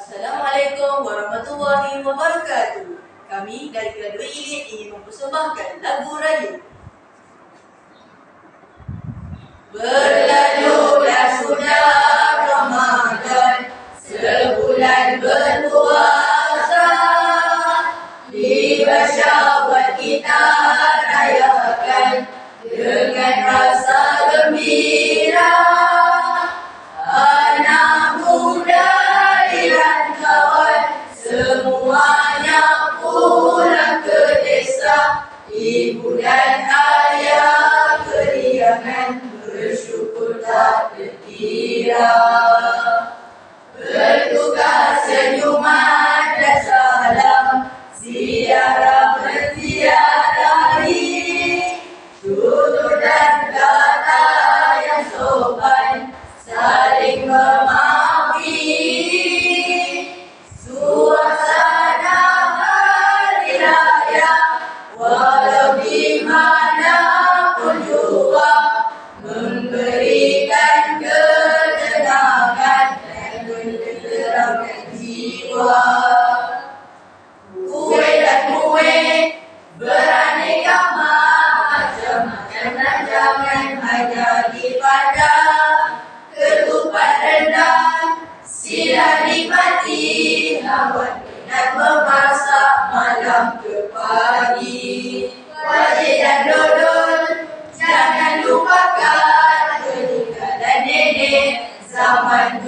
Assalamualaikum warahmatullahi wabarakatuh. Kami dari Kelas 2 Ilit ingin mempersembahkan lagu Rayu. Berlalulah sudah Ramadan, sebulan berpuasa, di syawal kita rayakan dengan rasa gembira. Anak muda dan kawan semuanya pulang ke desa, ibu dan ayah keriangan bersyukur tak terkira. Bertukar senyuman dan salam, ziarah berziarahi, tutur dan kata yang sopan, saling memaafkan. Suasana hari raya, walau di mana pun jua, memberikan ketenangan dan menenteramkan jiwa. Kue dan kue beraneka macam, dan jangan hanya dipandang. Ketupat rendang sila nikmati, lawan minat memasak malam ke pagi. Wajib dan dodol jangan lupakan, peninggalan nenek zaman